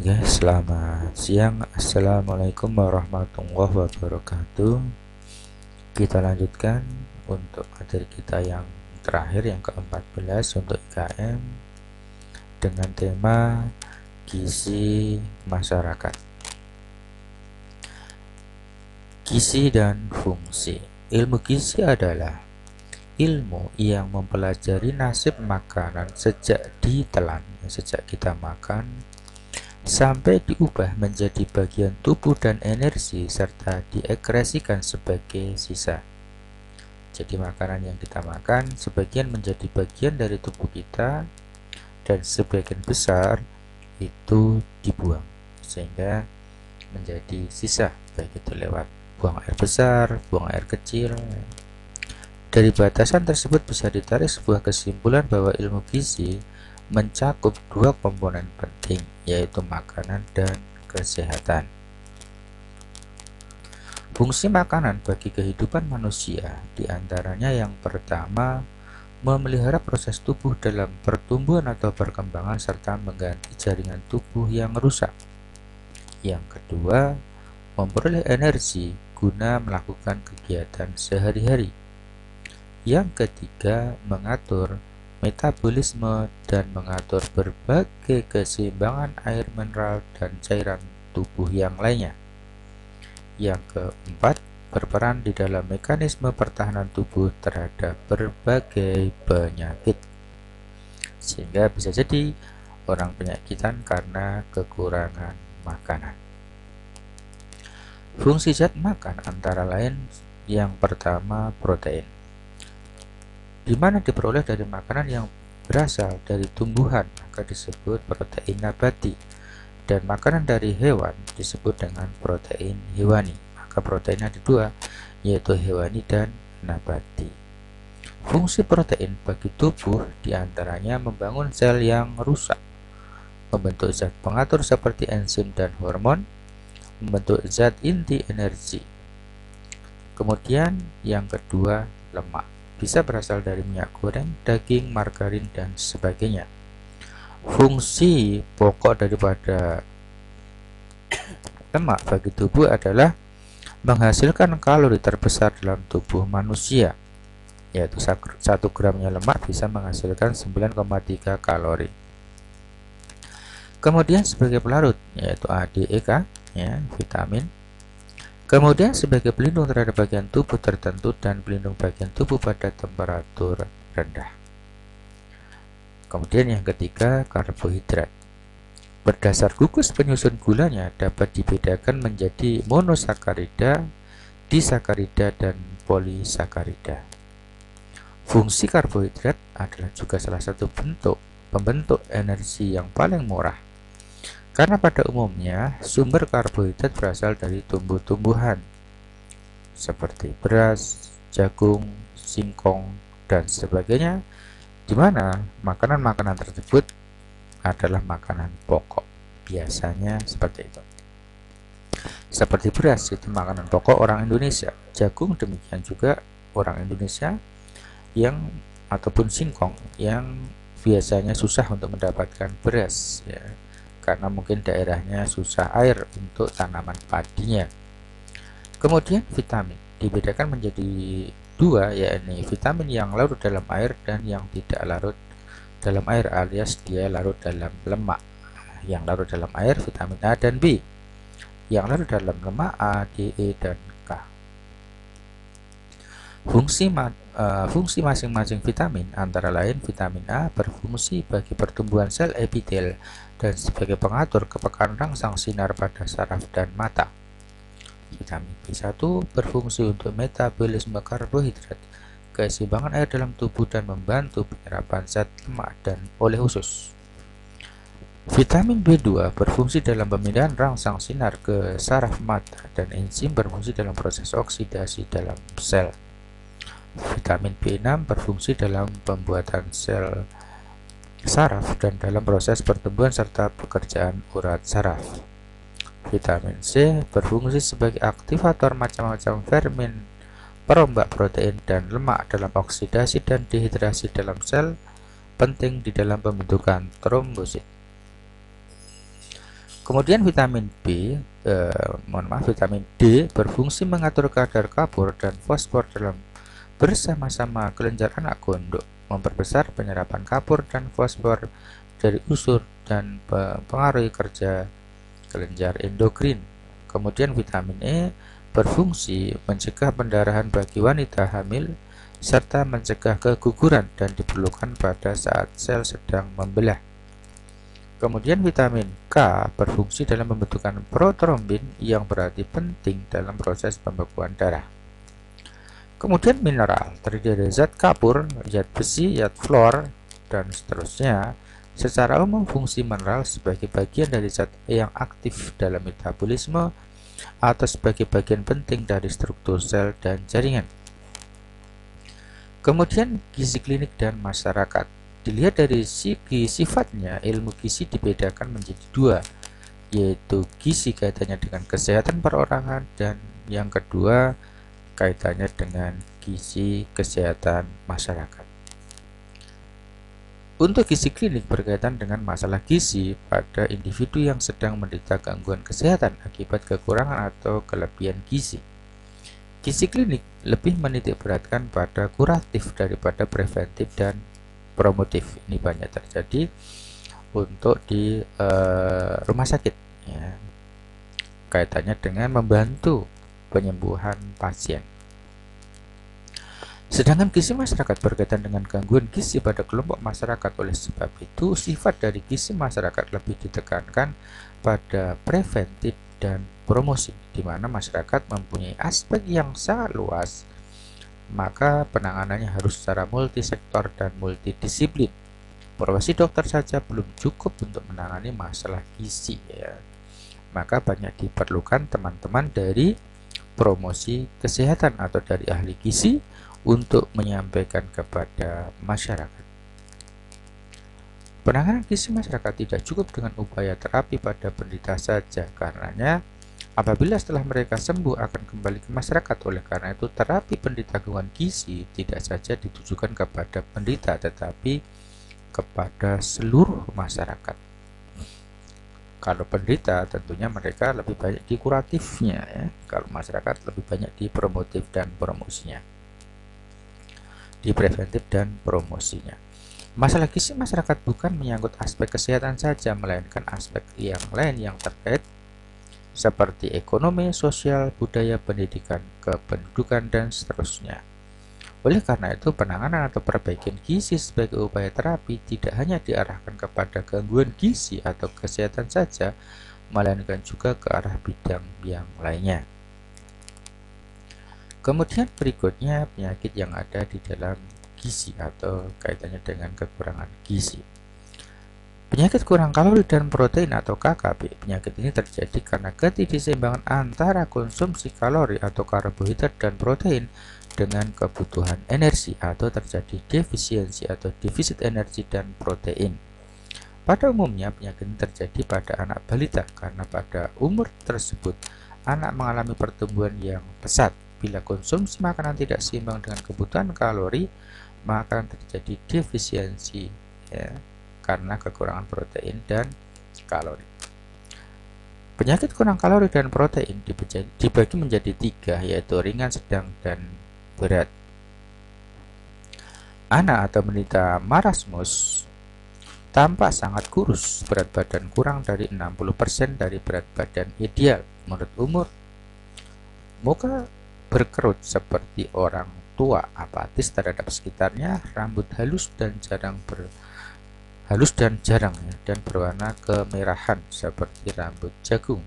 Oke, selamat siang. Assalamualaikum warahmatullahi wabarakatuh. Kita lanjutkan untuk materi kita yang terakhir, yang ke-14 untuk IKM dengan tema gizi masyarakat. Gizi dan fungsi. Ilmu gizi adalah ilmu yang mempelajari nasib makanan sejak ditelan, sejak kita makan sampai diubah menjadi bagian tubuh dan energi serta diekskresikan sebagai sisa. Jadi makanan yang kita makan sebagian menjadi bagian dari tubuh kita dan sebagian besar itu dibuang sehingga menjadi sisa, baik itu lewat buang air besar, buang air kecil. Dari batasan tersebut bisa ditarik sebuah kesimpulan bahwa ilmu gizi mencakup dua komponen penting, yaitu makanan dan kesehatan. Fungsi makanan bagi kehidupan manusia diantaranya yang pertama, memelihara proses tubuh dalam pertumbuhan atau perkembangan serta mengganti jaringan tubuh yang rusak. Yang kedua, memperoleh energi guna melakukan kegiatan sehari-hari. Yang ketiga, mengatur metabolisme dan mengatur berbagai keseimbangan air, mineral, dan cairan tubuh yang lainnya. Yang keempat, berperan di dalam mekanisme pertahanan tubuh terhadap berbagai penyakit, sehingga bisa jadi orang penyakitan karena kekurangan makanan. Fungsi zat makan antara lain yang pertama, protein, di mana diperoleh dari makanan yang berasal dari tumbuhan, maka disebut protein nabati, dan makanan dari hewan disebut dengan protein hewani. Maka protein ada dua, yaitu hewani dan nabati. Fungsi protein bagi tubuh diantaranya membangun sel yang rusak, membentuk zat pengatur seperti enzim dan hormon, membentuk zat inti energi. Kemudian yang kedua, lemak, bisa berasal dari minyak goreng, daging, margarin, dan sebagainya. Fungsi pokok daripada lemak bagi tubuh adalah menghasilkan kalori terbesar dalam tubuh manusia, yaitu 1 gramnya lemak bisa menghasilkan 9,3 kalori. Kemudian sebagai pelarut, yaitu ADEK, ya, vitamin. Kemudian sebagai pelindung terhadap bagian tubuh tertentu dan pelindung bagian tubuh pada temperatur rendah. Kemudian yang ketiga, karbohidrat. Berdasar gugus penyusun gulanya dapat dibedakan menjadi monosakarida, disakarida, dan polisakarida. Fungsi karbohidrat adalah juga salah satu pembentuk energi yang paling murah, karena pada umumnya sumber karbohidrat berasal dari tumbuh-tumbuhan seperti beras, jagung, singkong, dan sebagainya, di mana makanan-makanan tersebut adalah makanan pokok. Biasanya seperti itu. Seperti beras, itu makanan pokok orang Indonesia. Jagung demikian juga orang Indonesia, yang ataupun singkong yang biasanya susah untuk mendapatkan beras, ya, karena mungkin daerahnya susah air untuk tanaman padinya. Kemudian vitamin dibedakan menjadi dua, yakni vitamin yang larut dalam air dan yang tidak larut dalam air, alias dia larut dalam lemak. Yang larut dalam air vitamin A dan B, yang larut dalam lemak A, D, E, dan K. Fungsi masing-masing vitamin antara lain vitamin A berfungsi bagi pertumbuhan sel epitel dan sebagai pengatur kepekaan rangsang sinar pada saraf dan mata. Vitamin B1 berfungsi untuk metabolisme karbohidrat, keseimbangan air dalam tubuh, dan membantu penyerapan zat lemak dan oleh usus. Vitamin B2 berfungsi dalam pemindahan rangsang sinar ke saraf mata, dan enzim berfungsi dalam proses oksidasi dalam sel. Vitamin B6 berfungsi dalam pembuatan sel saraf dan dalam proses pertumbuhan serta pekerjaan urat saraf. Vitamin C berfungsi sebagai aktivator macam-macam fermen perombak protein dan lemak dalam oksidasi dan dehidrasi dalam sel, penting di dalam pembentukan trombosit. Kemudian vitamin D berfungsi mengatur kadar kapur dan fosfor dalam bersama-sama kelenjar anak gondok, memperbesar penyerapan kapur dan fosfor dari unsur dan mempengaruhi kerja kelenjar endokrin. Kemudian vitamin E berfungsi mencegah pendarahan bagi wanita hamil serta mencegah keguguran dan diperlukan pada saat sel sedang membelah. Kemudian vitamin K berfungsi dalam pembentukan protrombin yang berarti penting dalam proses pembekuan darah. Kemudian mineral terdiri dari zat kapur, zat besi, zat fluor, dan seterusnya. Secara umum fungsi mineral sebagai bagian dari zat yang aktif dalam metabolisme atau sebagai bagian penting dari struktur sel dan jaringan. Kemudian gizi klinik dan masyarakat. Dilihat dari segi sifatnya, ilmu gizi dibedakan menjadi dua, yaitu gizi kaitannya dengan kesehatan perorangan dan yang kedua kaitannya dengan gizi kesehatan masyarakat. Untuk gizi klinik berkaitan dengan masalah gizi pada individu yang sedang menderita gangguan kesehatan akibat kekurangan atau kelebihan gizi. Gizi klinik lebih menitikberatkan pada kuratif daripada preventif dan promotif. Ini banyak terjadi untuk di rumah sakit, ya, kaitannya dengan membantu penyembuhan pasien. Sedangkan gizi masyarakat berkaitan dengan gangguan gizi pada kelompok masyarakat. Oleh sebab itu, sifat dari gizi masyarakat lebih ditekankan pada preventif dan promosi, di mana masyarakat mempunyai aspek yang sangat luas, maka penanganannya harus secara multisektor dan multidisiplin. Profesi dokter saja belum cukup untuk menangani masalah gizi, ya. Maka banyak diperlukan teman-teman dari promosi kesehatan atau dari ahli gizi untuk menyampaikan kepada masyarakat. Penanganan gizi masyarakat tidak cukup dengan upaya terapi pada penderita saja, karenanya apabila setelah mereka sembuh akan kembali ke masyarakat. Oleh karena itu, terapi penderita gangguan gizi tidak saja ditujukan kepada penderita, tetapi kepada seluruh masyarakat. Kalau penderita, tentunya mereka lebih banyak di kuratifnya, ya. Kalau masyarakat lebih banyak di promotif dan promosinya, di preventif dan promosinya. Masalah gizi masyarakat bukan menyangkut aspek kesehatan saja, melainkan aspek yang lain yang terkait seperti ekonomi, sosial, budaya, pendidikan, kependudukan, dan seterusnya. Oleh karena itu, penanganan atau perbaikan gizi sebagai upaya terapi tidak hanya diarahkan kepada gangguan gizi atau kesehatan saja, melainkan juga ke arah bidang yang lainnya. Kemudian berikutnya penyakit yang ada di dalam gizi atau kaitannya dengan kekurangan gizi. Penyakit kurang kalori dan protein atau KKP. Penyakit ini terjadi karena ketidakseimbangan antara konsumsi kalori atau karbohidrat dan protein dengan kebutuhan energi, atau terjadi defisiensi atau defisit energi dan protein. Pada umumnya penyakit ini terjadi pada anak balita karena pada umur tersebut anak mengalami pertumbuhan yang pesat. Bila konsumsi makanan tidak seimbang dengan kebutuhan kalori, maka akan terjadi defisiensi, ya, karena kekurangan protein dan kalori. Penyakit kurang kalori dan protein dibagi menjadi tiga, yaitu ringan, sedang, dan berat. Anak atau menderita marasmus tampak sangat kurus, berat badan kurang dari 60% dari berat badan ideal. Menurut umur, muka berkerut seperti orang tua, apatis terhadap sekitarnya, rambut halus dan jarang ya, dan berwarna kemerahan seperti rambut jagung.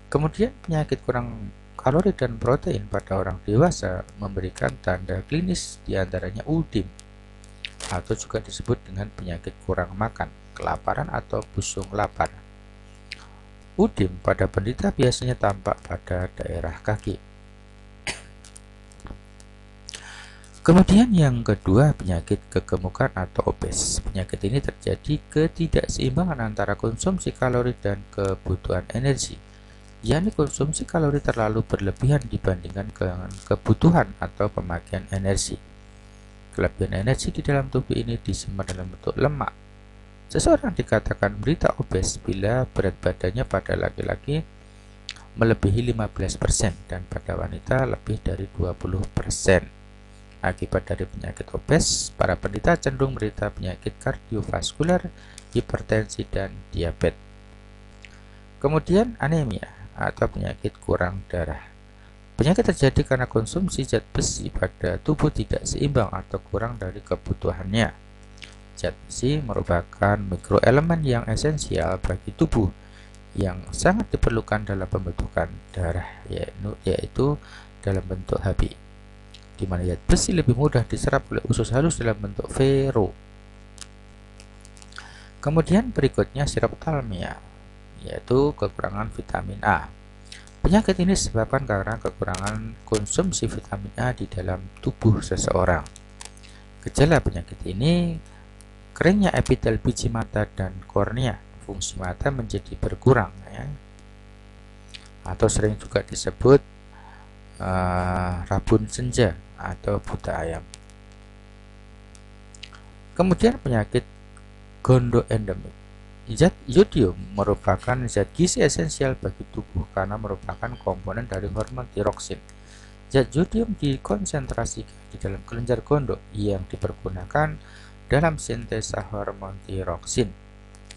Kemudian penyakit kurang kalori dan protein pada orang dewasa memberikan tanda klinis diantaranya udim, atau juga disebut dengan penyakit kurang makan, kelaparan atau busung lapar. Udim pada penderita biasanya tampak pada daerah kaki. Kemudian yang kedua, penyakit kegemukan atau obes. Penyakit ini terjadi ketidakseimbangan antara konsumsi kalori dan kebutuhan energi, yakni konsumsi kalori terlalu berlebihan dibandingkan dengan kebutuhan atau pemakaian energi. Kelebihan energi di dalam tubuh ini disimpan dalam bentuk lemak Seseorang dikatakan menderita obes bila berat badannya pada laki-laki melebihi 15% dan pada wanita lebih dari 20%. Akibat dari penyakit obes, para penderita cenderung menderita penyakit kardiovaskular, hipertensi, dan diabetes. Kemudian anemia atau penyakit kurang darah. Penyakit terjadi karena konsumsi zat besi pada tubuh tidak seimbang atau kurang dari kebutuhannya. Zat besi merupakan mikroelemen yang esensial bagi tubuh yang sangat diperlukan dalam pembentukan darah, yaitu dalam bentuk Hb, di mana zat besi lebih mudah diserap oleh usus halus dalam bentuk vero. Kemudian berikutnya siroptalmia, yaitu kekurangan vitamin A. Penyakit ini disebabkan karena kekurangan konsumsi vitamin A di dalam tubuh seseorang. Gejala penyakit ini keringnya epitel biji mata dan kornea, fungsi mata menjadi berkurang, ya. Atau sering juga disebut rabun senja atau buta ayam. Kemudian penyakit gondoendemik. Zat yodium merupakan zat gizi esensial bagi tubuh karena merupakan komponen dari hormon tiroksin. Zat yodium dikonsentrasikan di dalam kelenjar gondok yang dipergunakan dalam sintesa hormon tiroksin.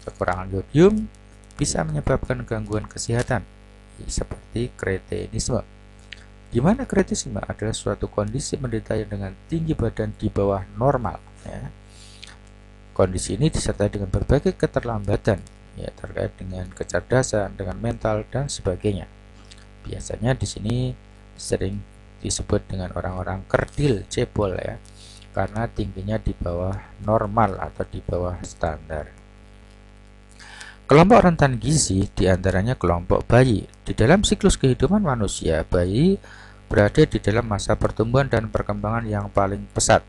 Kekurangan yodium bisa menyebabkan gangguan kesehatan seperti kretinisme, di mana kretinisme adalah suatu kondisi penderita yang dengan tinggi badan di bawah normal, ya. Kondisi ini disertai dengan berbagai keterlambatan, ya, terkait dengan kecerdasan, dengan mental, dan sebagainya. Biasanya di sini sering disebut dengan orang-orang kerdil, cebol, ya, karena tingginya di bawah normal atau di bawah standar. Kelompok rentan gizi diantaranya kelompok bayi. Di dalam siklus kehidupan manusia, bayi berada di dalam masa pertumbuhan dan perkembangan yang paling pesat.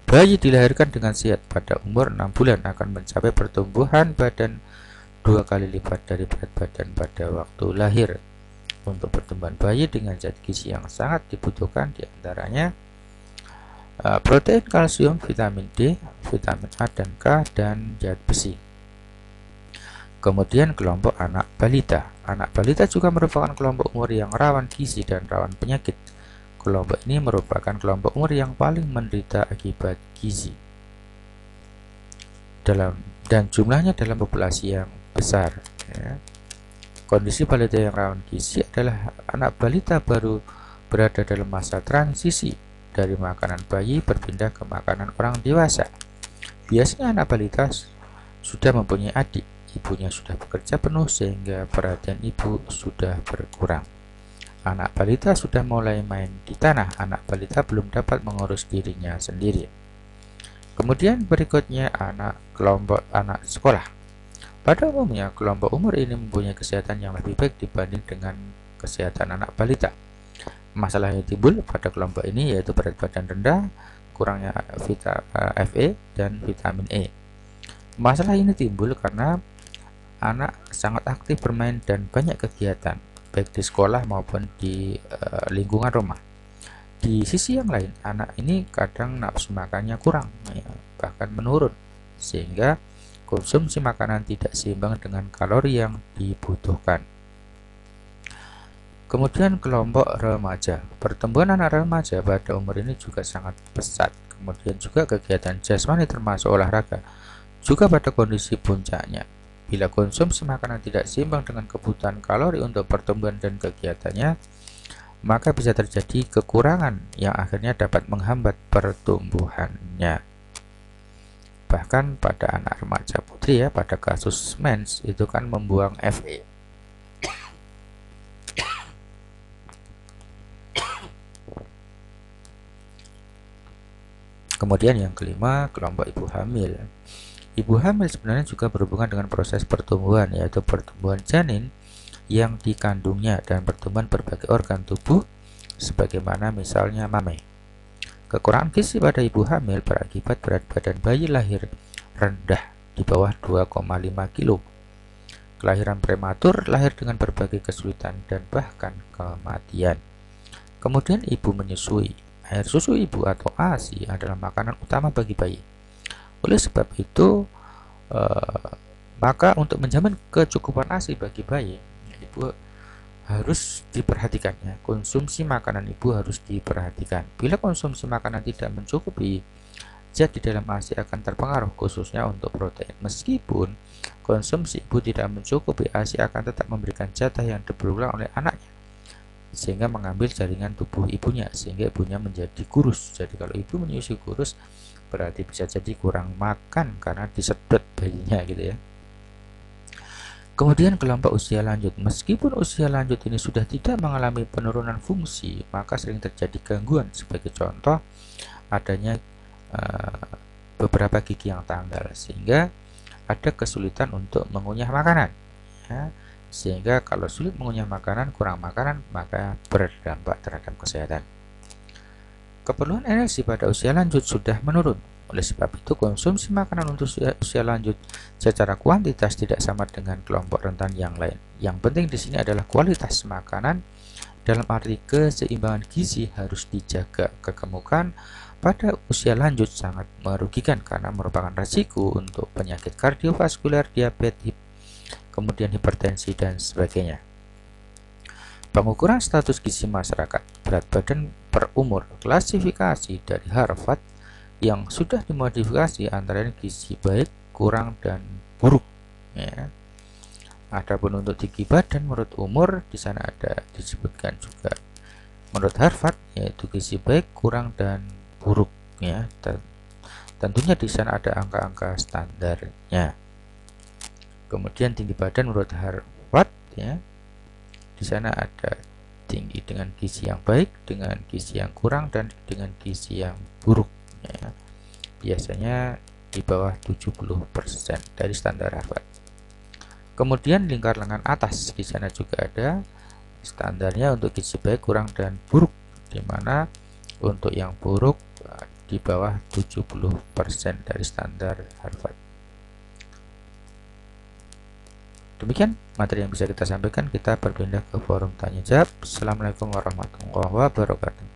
Bayi dilahirkan dengan sehat pada umur 6 bulan akan mencapai pertumbuhan badan 2 kali lipat dari berat badan pada waktu lahir. Untuk pertumbuhan bayi dengan zat gizi yang sangat dibutuhkan diantaranya protein, kalsium, vitamin D, vitamin A dan K, dan zat besi. Kemudian kelompok anak balita. Anak balita juga merupakan kelompok umur yang rawan gizi dan rawan penyakit. Kelompok ini merupakan kelompok umur yang paling menderita akibat gizi dan jumlahnya dalam populasi yang besar, ya. Kondisi balita yang rawan gizi adalah anak balita baru berada dalam masa transisi dari makanan bayi berpindah ke makanan orang dewasa. Biasanya anak balita sudah mempunyai adik, ibunya sudah bekerja penuh sehingga perhatian ibu sudah berkurang. Anak balita sudah mulai main di tanah, anak balita belum dapat mengurus dirinya sendiri. Kemudian berikutnya kelompok anak sekolah. Pada umumnya, kelompok umur ini mempunyai kesehatan yang lebih baik dibanding dengan kesehatan anak balita. Masalah yang timbul pada kelompok ini yaitu berat badan rendah, kurangnya Fe dan vitamin E. Masalah ini timbul karena anak sangat aktif bermain dan banyak kegiatan, baik di sekolah maupun di lingkungan rumah. Di sisi yang lain, anak ini kadang nafsu makannya kurang, ya, bahkan menurun, sehingga konsumsi makanan tidak seimbang dengan kalori yang dibutuhkan. Kemudian kelompok remaja. Pertumbuhan anak remaja pada umur ini juga sangat pesat. Kemudian juga kegiatan jasmani termasuk olahraga juga pada kondisi puncaknya. Bila konsumsi makanan tidak seimbang dengan kebutuhan kalori untuk pertumbuhan dan kegiatannya, maka bisa terjadi kekurangan yang akhirnya dapat menghambat pertumbuhannya. Bahkan pada anak remaja putri, ya, pada kasus mens itu kan membuang Fe. Kemudian yang kelima, kelompok ibu hamil. Ibu hamil sebenarnya juga berhubungan dengan proses pertumbuhan, yaitu pertumbuhan janin yang dikandungnya dan pertumbuhan berbagai organ tubuh sebagaimana misalnya mame. Kekurangan gizi pada ibu hamil berakibat berat badan bayi lahir rendah di bawah 2,5 kg. Kelahiran prematur, lahir dengan berbagai kesulitan dan bahkan kematian. Kemudian ibu menyusui air susu ibu atau ASI adalah makanan utama bagi bayi. Oleh sebab itu, maka untuk menjamin kecukupan ASI bagi bayi, ibu harus diperhatikan ya. Konsumsi makanan ibu harus diperhatikan. Bila konsumsi makanan tidak mencukupi, zat di dalam ASI akan terpengaruh, khususnya untuk protein. Meskipun konsumsi ibu tidak mencukupi, ASI akan tetap memberikan jatah yang berulang oleh anaknya, sehingga mengambil jaringan tubuh ibunya, sehingga ibunya menjadi kurus. Jadi kalau ibu menyusui kurus, berarti bisa jadi kurang makan karena disedot bayinya gitu ya. Kemudian kelompok usia lanjut. Meskipun usia lanjut ini sudah tidak mengalami penurunan fungsi, maka sering terjadi gangguan. Sebagai contoh, adanya beberapa gigi yang tanggal, sehingga ada kesulitan untuk mengunyah makanan ya. Sehingga kalau sulit mengunyah makanan, kurang makanan, maka berdampak terhadap kesehatan. Keperluan energi pada usia lanjut sudah menurun. Oleh sebab itu, konsumsi makanan untuk usia lanjut secara kuantitas tidak sama dengan kelompok rentan yang lain. Yang penting di sini adalah kualitas makanan, dalam arti keseimbangan gizi harus dijaga. Kegemukan pada usia lanjut sangat merugikan karena merupakan resiko untuk penyakit kardiovaskuler, diabetes, kemudian hipertensi dan sebagainya. Pengukuran status gizi masyarakat, berat badan per umur, klasifikasi dari Harvard yang sudah dimodifikasi antara gizi baik, kurang, dan buruk ya. Adapun untuk tinggi badan menurut umur, di sana ada disebutkan juga menurut Harvard, yaitu gizi baik, kurang, dan buruk ya. Tentunya di sana ada angka-angka standarnya. Kemudian tinggi badan menurut Harvard ya, di sana ada tinggi dengan gizi yang baik, dengan gizi yang kurang, dan dengan gizi yang buruk ya. Biasanya di bawah 70% dari standar Harvard. Kemudian lingkar lengan atas, di sana juga ada standarnya untuk gizi baik, kurang, dan buruk, di mana untuk yang buruk di bawah 70% dari standar Harvard. Demikian materi yang bisa kita sampaikan. Kita berpindah ke forum tanya jawab. Assalamualaikum warahmatullahi wabarakatuh.